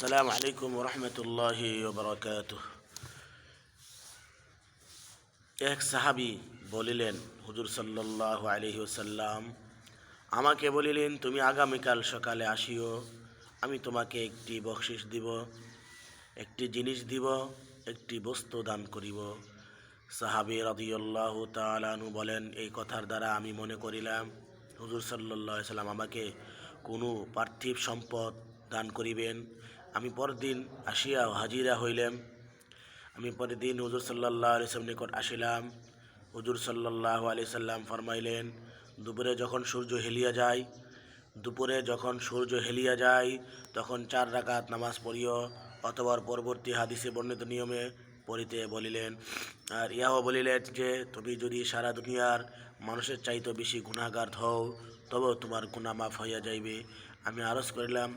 আসসালামু আলাইকুম রহমতুল্লাহি ওবরাকাতুহ। এক সাহাবী বলিলেন, হুজুর সাল্লাল্লাহু আলাইহি ওয়াসাল্লাম আমাকে বলিলেন, তুমি আগামীকাল সকালে আসিও, আমি তোমাকে একটি বকশিশ দিব, একটি জিনিস দিব, একটি বস্তু দান করিব। সাহাবী রাদিয়াল্লাহু তাআলা আনহু বলেন, এই কথার দ্বারা আমি মনে করিলাম হুজুর সাল্লাল্লাহু আলাইহি ওয়াসাল্লাম আমাকে কোনো পার্থিব সম্পদ দান করিবেন। আমি পরদিন আসিয়া হাজিরা হইলাম। আমি পরের দিন হুজুর সাল্লাল্লাহু আলাইহি ওয়াসাল্লাম নিকট আসিলাম। হুজুর সাল্লাল্লাহু আলাইহি সাল্লাম ফরমাইলেন, দুপুরে যখন সূর্য হেলিয়া যায় তখন 4 রাকাত নামাজ পড়িও, অথবা পরবর্তী হাদিসে বর্ণিত নিয়মে পড়িতে বলিলেন। আর ইহাও বলিলেন যে, তুমি যদি সারা দুনিয়ার মানুষের চাইতে বেশি গুনাহগার হও, তবেও তোমার গুনাহ মাফ হইয়া যাইবে। আমি আরজ করিলাম,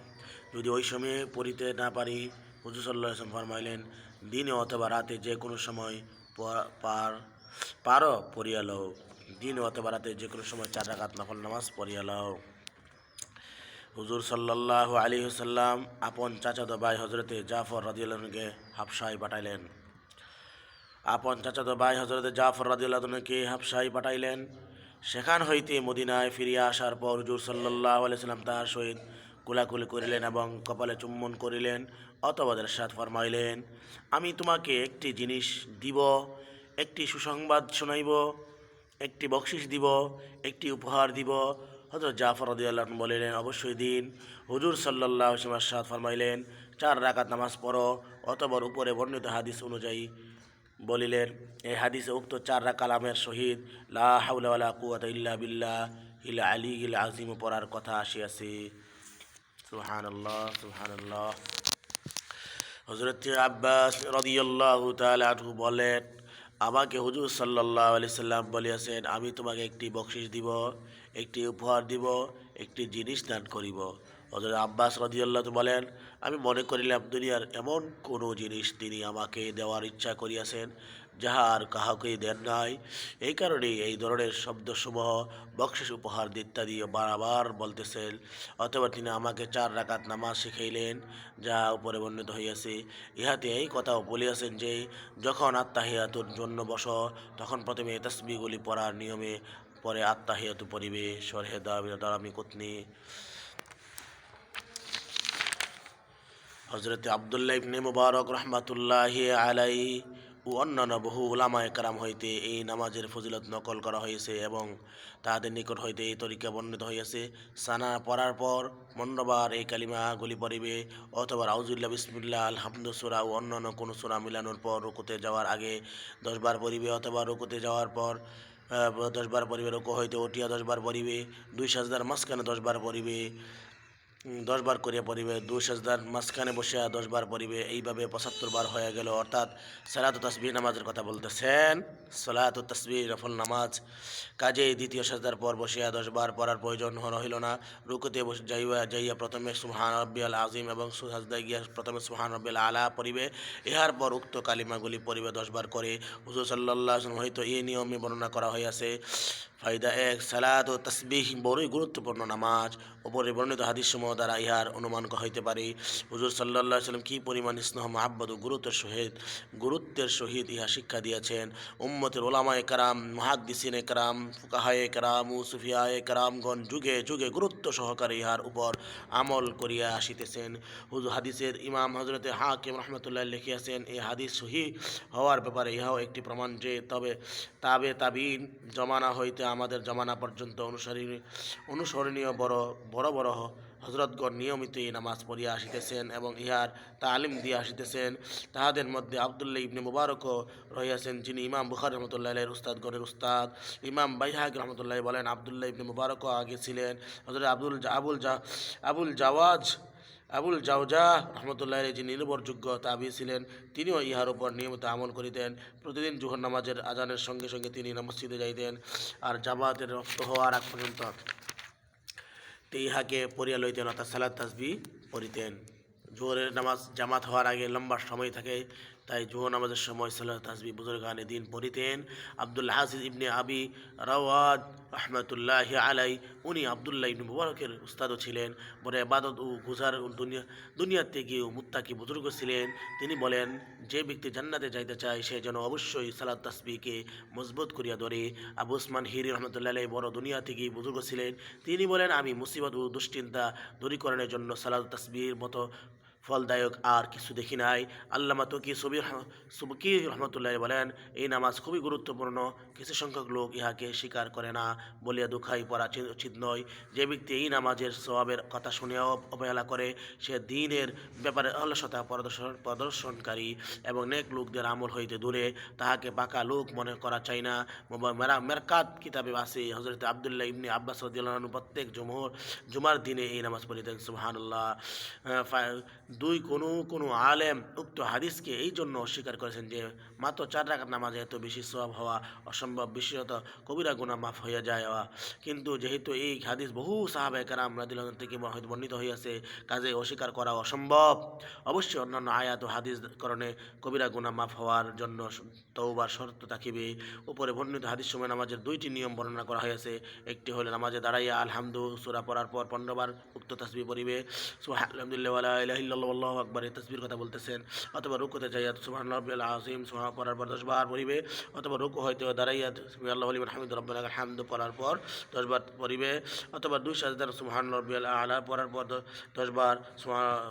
যদি ওই সময়ে পড়িতে না পারি? হুজুর সাল্লাল্লাহু আলাইহি ওয়াসাল্লাম ফরমাইলেন, দিনে অথবা রাতে যে কোনো সময় পারো পড়িয়া লও। দিনে অথবা রাতে যে কোনো সময় 4 রাকাত নফল নামাজ পড়িয়া লও। হুজুর সাল্লাল্লাহু আলাইহি ওয়াসাল্লাম আপন চাচাতো ভাই হযরতে জাফর রাদিয়াল্লাহু আনহুকে হাবশায় পাঠাইলেন। সেখান হইতে মদিনায় ফিরিয়া আসার পর হুজুর সাল্লাল্লাহু আলাইহি ওয়াসাল্লাম তাহার সহিত কুলাকুলি করিলেন এবং কপালে চুম্বন করিলেন। অতঃপর ইরশাদ ফরমাইলেন, আমি তোমাকে একটি জিনিস দিব, একটি সুসংবাদ শুনাইব, একটি বকশিশ দিব, একটি উপহার দিব। হযরত জাফর রাদিয়াল্লাহু আনহু বলিলেন, অবশ্যই দিন। হুজুর সাল্লাল্লাহু আলাইহি ওয়াসাল্লাম ইরশাদ ফরমাইলেন, 4 রাকাত নামাজ পড়ো। অতঃপর উপরে বর্ণিত হাদিস অনুযায়ী বলিলেন, এই হাদিসে উক্ত 4 কালামের সহিত লা হাওলা ওয়ালা কুওয়াতা ইল্লা বিল্লাহিল আলিয়্যিল আযীম পড়ার কথা আসিয়াছে। সুবহানাল্লাহ, সুবহানাল্লাহ। হযরত আব্বাস রাদিয়াল্লাহু তাআলা আনহু বলেন, আমাকে হুজুর সাল্লাল্লাহু আলাইহি সাল্লাম বলিয়াছেন, আমি তোমাকে একটি বকশিশ দিব, একটি উপহার দিব, একটি জিনিস দান করিব। হযরত আব্বাস রাদিয়াল্লাহু বলেন, আমি মনে করিলাম দুনিয়ার এমন কোনো জিনিস তিনি আমাকে দেওয়ার ইচ্ছা করিয়াছেন যাহা আর কাহাকেই দেন নাই। এই কারণেই এই ধরনের শব্দসমূহ বকশিশ, উপহার ইত্যাদি বারবার বলতেছেন। অথবা তিনি আমাকে 4 রাকাত নামাজ শিখাইলেন, যা উপরে বর্ণিত হইয়াছে। ইহাতে এই কথাও বলিয়াছেন যে, যখন আত্তাহিয়াতুর জন্য বসো তখন প্রথমে তাসবিহগুলি পড়ার নিয়মে পরে আত্তাহিয়াতু পড়িবে। শরহে দারামি কুতনি। হযরত আব্দুল্লাহ ইবনে মুবারক রাহমাতুল্লাহি আলাইহি ও অন্যান্য বহু উলামায়ে কেরাম হইতে এই নামাজের ফজিলত নকল করা হয়েছে এবং তাহাদের নিকট হইতে এই তরিকা বর্ণিত হইয়াছে। সানা পড়ার পর 15 বার এই কালিমাগুলি পড়িবে, অথবা আউযুবিল্লাহ, বিসমিল্লাহ, আলহামদু সূরা ও অন্যান্য কোন সূরা মিলানোর পর রুকুতে যাওয়ার আগে 10 বার পড়িবে, অথবা রুকুতে যাওয়ার পর 10 বার পড়িবে, রুকু হইতে উঠিয়া 10 বার পড়িবে, 2 সাজদার মাঝখানে 10 বার পড়িবে, 10 বার করিয়া পড়িবে, 2 সাজদার মাঝখানে বসিয়া 10 বার পড়িবে। এইভাবে 75 বার হয়ে গেল। অর্থাৎ সালাতুত তাসবিহ নামাজের কথা বলতেছেন, সালাতুত তাসবিহ নফল নামাজ। কাজেই দ্বিতীয় সাজদার পর বসিয়া 10 বার পড়ার প্রয়োজন রহিল না। রুকুতে যাইয়া প্রথমে সুবহান রাব্বিয়াল আযীম এবং সাজদায় গিয়া প্রথমে সুবহান রাব্বিয়াল আলা পড়িবে। ইহার পর উক্ত কালিমাগুলি পড়িবে 10 বার করে। হুজুর সাল্লাল্লাহু আলাইহি ওয়াসাল্লাম হয়তো এই নিয়মে বর্ণনা করা হইয়াছে। ফায়দা 1, সালাত ও তাসবিহ বড়ই গুরুত্বপূর্ণ নামাজ। উপরে বর্ণিত হাদিসসমূহ দ্বারা ইহার অনুমান হইতে পারে হুজুর সাল্লাল্লাহু আলাইহি ওয়াসাল্লাম কি পরিমাণ স্নেহ, মহাব্বত ও গুরুত্বের সহিত ইহা শিক্ষা দিয়েছেন। উম্মতের উলামায়ে কেরাম, মুহাদ্দিসিনে কেরাম, ফুকাহায়ে কেরাম ও সুফিয়ায়ে কেরামগণ যুগে যুগে গুরুত্ব সহকারে ইহার উপর আমল করিয়া আসিতেছেন। হুজুর হাদিসের ইমাম হযরতে হাকিম রাহমাতুল্লাহ লিখিয়াছেন, এই হাদিস সহিহ হওয়ার ব্যাপারে ইহাও একটি প্রমাণ যে, তবে তাবিঈন জমানা হইতে আমাদের জমানা পর্যন্ত অনুসরণীয় বড় বড় হযরতগণ নিয়মিত এই নামাজ পড়িয়া আসিতেছেন এবং ইহার তালিম দিয়া আসিতেছেন। তাহাদের মধ্যে আব্দুল্লাহ ইবনে মুবারকও রহিয়াছেন, যিনি ইমাম বুখারী রাহমাতুল্লাহি আলাইহির উস্তাদগণের উস্তাদ। ইমাম বাইহাকী রাহমাতুল্লাহি বলেন, আব্দুল্লাহ ইবনে মুবারকও আগে ছিলেন। হযরত আবুল জাওজাহ রাহমাতুল্লাহি আলাইহি, যিনি নির্ভরযোগ্য তাবী ছিলেন, তিনিও ইহার উপর নিয়মিত আমল করিতেন। প্রতিদিন জোহর নামাজের আজানের সঙ্গে সঙ্গে তিনি মসজিদে যাইতেন, আর জামাতের রক্ত হওয়ার আগ পর্যন্ত ইহাকে পড়িয়া লইতেন, অর্থাৎ সালাত তাসবিহ পড়িতেন। জোহরের নামাজ জামাত হওয়ার আগে লম্বা সময় থাকে, তাই জোহর নামাজের সময় সালাত তাসবিহ বুজুর্গানে দিন পড়িতেন। আব্দুল আজিজ ইবনে আবি রাওয়াদ রহমতুল্লাহ আলাই, উনি আবদুল্লাহ ইবনে মুবারকের উস্তাদও ছিলেন, বড় ইবাদত ও গুজার দুনিয়াতে গিয়েও মুত্তাকি বুজুর্গ ছিলেন। তিনি বলেন, যে ব্যক্তি জান্নাতে যাইতে চায় সে যেন অবশ্যই সালাত তাসবিহকে মজবুত করিয়া ধরে। আবু উসমান হিরি রহমতুল্লাহ আলাই বড় দুনিয়া থেকে বুজুর্গ ছিলেন। তিনি বলেন, আমি মুসিবত ও দুশ্চিন্তা দূরীকরণের জন্য সালাত তাসবিহের মতো ফলদায়ক আর কিছু দেখি নাই। আল্লামা সুবকি রহমতুল্লাহ বলেন, এই নামাজ খুবই গুরুত্বপূর্ণ, কিছু সংখ্যক লোক ইহাকে স্বীকার করে না বলিয়া দুঃখাই পড়া উচিত নয়। যে ব্যক্তি এই নামাজের স্বভাবের কথা শুনিয়াও অবহেলা করে সে দ্বীনের ব্যাপারে অলসতা প্রদর্শনকারী এবং নেক লোকদের আমল হইতে দূরে, তাহাকে বাঁকা লোক মনে করা চাই না। মেরকাত কিতাবে আছে, হজরত আবদুল্লাহ ইবনে আব্বাস রাদিয়াল্লাহু আনহু প্রত্যেক জুমার দিনে এই নামাজ পড়িতেন। সুবহানাল্লাহ। দুই কোনো আলেম উক্ত হাদিসকে এই জন্য অস্বীকার করেছেন যে মাত্র 4 রাকাত নামাজে এত বেশি সওয়াব হওয়া অসম্ভব, বিশেষত কবিরা গুনাহ মাফ হইয়া যায়। কিন্তু যেহেতু এই হাদিস বহু সাহাবায়ে কেরাম রাদিয়াল্লাহু আনহুম থেকে বর্ণিত হইয়াছে, কাজে অস্বীকার করা অসম্ভব। অবশ্যই অন্যান্য আয়াত ও হাদিস কারণে কবিরা গুনাহ মাফ হওয়ার জন্য তওবার শর্ত থাকিবে। উপরে বর্ণিত হাদিস সময় নামাজের 2টি নিয়ম বর্ণনা করা হয়েছে। একটি হলো নামাজে দাঁড়াইয়া আলহামদু সূরা পড়ার পর 15 বার উক্ত তাসবিহ পড়িবে, সুবহানাল্লাহি ওয়া লা ইলাহা ইল্লাল্লাহু আল্লাহু আকবার এই তাসবিহর কথা বলতেছেন। অথবা রুকুতে যাইয়া সুবহানাল্লাহি রাব্বিল আযীম সুবহান পড়ার পর 10 বার পড়িবে, অথবা রুকু হইতে দাঁড়াইয়া আল্লাহু লিমান হামিদু রাব্বানা লাকাল হামদু পড়ার পর 10 বার পড়িবে, অথবা দুই সাজদার সুবহানাল্লাহি রাব্বিল আ'লা পড়ার পর 10 বার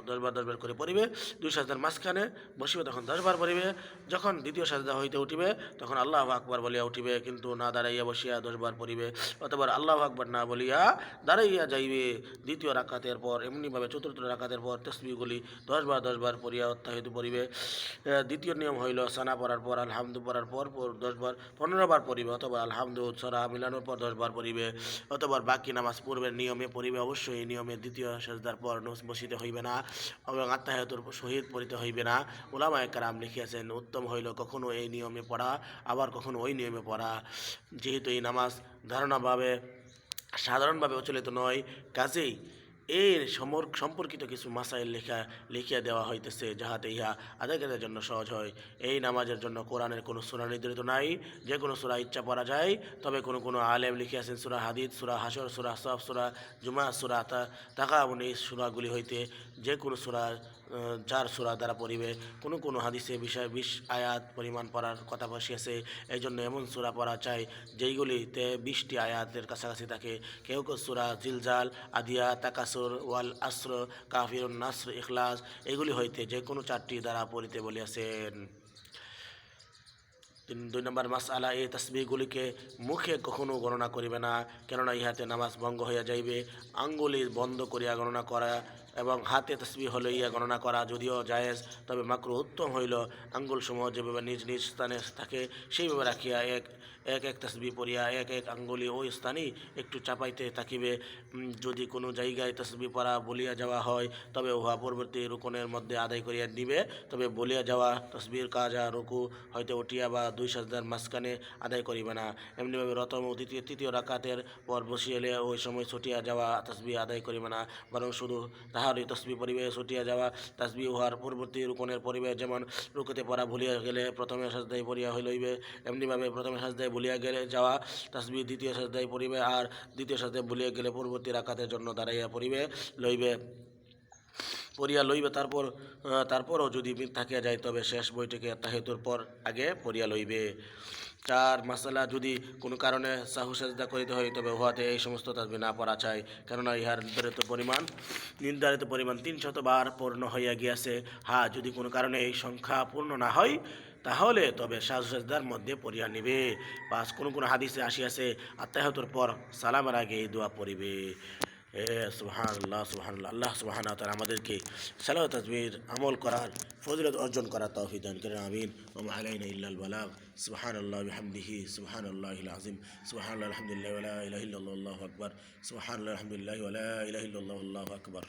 10 বার করে পড়িবে। দুই সাজদার মাঝখানে বসিবে তখন 10 বার পড়িবে। যখন দ্বিতীয় সাজদা হইতে উঠিবে তখন আল্লাহু আকবার বলিয়া উঠিবে, কিন্তু না দাঁড়াইয়া বসিয়া 10 বার পড়িবে, অথবা আল্লাহু আকবার না বলিয়া দাঁড়াইয়া যাইবে। দ্বিতীয় রাকাতের পর এমনিভাবে চতুর্থ রাকাতের পর তাসবিহগুলি 10 বার পড়িয়া অত্যাহিত পড়িবে। দ্বিতীয় নিয়ম হইল সানা পড়ার পর আলহামদু পড়ার পর 15 বার পড়িবে, অথবা আলহামদু সরা মিলানোর পর 10 বার পড়িবে, অথবা বাকি নামাজ পূর্বের নিয়মে পড়িবে। অবশ্যই এই নিয়মে দ্বিতীয় সেজদার পর বসিতে হইবে না এবং আত্মাহিয়াতুর সহিত পড়িতে হইবে না। উলামায়ে কেরাম লিখিয়াছেন, উত্তম হইল কখনো এই নিয়মে পড়া, আবার কখনো ওই নিয়মে পড়া। যেহেতু এই নামাজ সাধারণভাবে প্রচলিত নয়, কাজেই এর সম্পর্কিত কিছু মাসাইল লিখিয়া দেওয়া হইতেছে, যাহাতে ইহা আদায়কারীদের জন্য সহজ হয়। এই নামাজের জন্য কোরআনের কোনো সূরা নির্ধারিত নাই, যে কোনো সূরা ইচ্ছা পড়া যায়। তবে কোনো আলেম লিখিয়াছেন সূরা হাদীদ, সূরা হাশর, সূরা সফ, সূরা জুমা, সূরা তাকাবুন, এই সূরাগুলি হইতে যে কোনো সূরা 4 সূরা দ্বারা পড়িবে। কোনো হাদিসে বিষয় 20 আয়াত পরিমাণ পড়ার কথা বসিয়েছে, এই জন্য এমন সূরা পড়া চাই যেইগুলিতে 20টি আয়াতের কাছাকাছি থাকে। কেউ সূরা জিলজাল, আদিয়া, তাকাসুর, ওয়াল আসর, কাফিরুন, নাসর, ইখলাস এগুলি হইতে যে কোনো 4টি দ্বারা পড়িতে বলিয়াছেন। 2 নম্বর মাসআলা, এই তাসবিহগুলিকে মুখে কখনো গণনা করিবে না, কেননা ইহাতে নামাজ ভঙ্গ হইয়া যাইবে। আঙ্গুলি বন্ধ করিয়া গণনা করা এবং হাতে তাসবিহ লইয়া গণনা করা যদিও জায়েজ, তবে মাকরুহ। উত্তম হইল আঙ্গুল সমূহ যেভাবে নিজ নিজ স্থানে থাকে সেইভাবে রাখিয়া এক তাসবিহ পড়িয়া এক আঙ্গুলি ওই স্থানেই একটু চাপাইতে থাকিবে। যদি কোনো জায়গায় তাসবিহ পড়া বলিয়া যাওয়া হয় তবে উহা পরবর্তী রুকনের মধ্যে আদায় করিয়া দিবে। তবে বলিয়া যাওয়া তসবিহর কাজা রুকু হইতে উঠিয়া বা 2 সাজদার মাঝখানে আদায় করিবে না। এমনিভাবে রতম ও তৃতীয় রাকাতের পর বসিয়ালে ওই সময় ছুটিয়া যাওয়া তসবিহ আদায় করিবে না, বরং শুধু তাহারই তসবিহ পড়িবে। ছুটিয়া যাওয়া তসবিহ উহার পূর্ববর্তী রুকনের পড়িবে, যেমন রুকুতে পড়া ভুলিয়া গেলে প্রথমে সাজদায় পড়িয়া লইবে, এমনিভাবে প্রথমে সাজদায় ভুলিয়া গেলে যাওয়া তসবিহ দ্বিতীয় সাজদায় পড়িবে, আর দ্বিতীয় সাজদায় ভুলিয়া গেলে পূর্ববর্তী রাকাতের জন্য দাঁড়াইয়া পড়িয়া লইবে। তারপরও যদি থাকিয়া যায় তবে শেষ বইটিকে তাহিয়াতুর পর আগে পড়িয়া লইবে। 4 মাসালা, যদি কোনো কারণে সাহু সাজদা করিতে হয় তবে উহাতে এই সমস্ত তাসবিহ না পড়া চাই, কেননা ইহার নির্ধারিত পরিমাণ 300 বার পূর্ণ হইয়া গিয়াছে। যদি কোনো কারণে এই সংখ্যা পূর্ণ না হয় তাহলে তবে সাহু সাজদার মধ্যে পড়িয়া নিবে। 5 কোনো হাদিসে আসিয়াছে আত্তাহিয়াতুর পর সালামের আগে এই দোয়া পড়িবে। সুবহানাল্লাহ সুবহানাল্লাহ। আল্লাহ সুবহানাহু ওয়া তাআলা আমাদেরকে সালাত তাসবিহর আমল করার ফজিলত অর্জন করার তৌফিক দান করেন, আমিন। ওয়া মা আলাইনা ইল্লাল বালাগ। সুবহানাল্লাহি ওয়া বিহামদিহি সুবহানাল্লাহিল আযীম। সুবহানাল্লাহি আলহামদুলিল্লাহি ওয়া লা ইলাহা ইল্লাল্লাহু আল্লাহু আকবার। সুবহানাল্লাহি আলহামদুলিল্লাহি ওয়া লা ইলাহা ইল্লাল্লাহু আল্লাহু আকবার।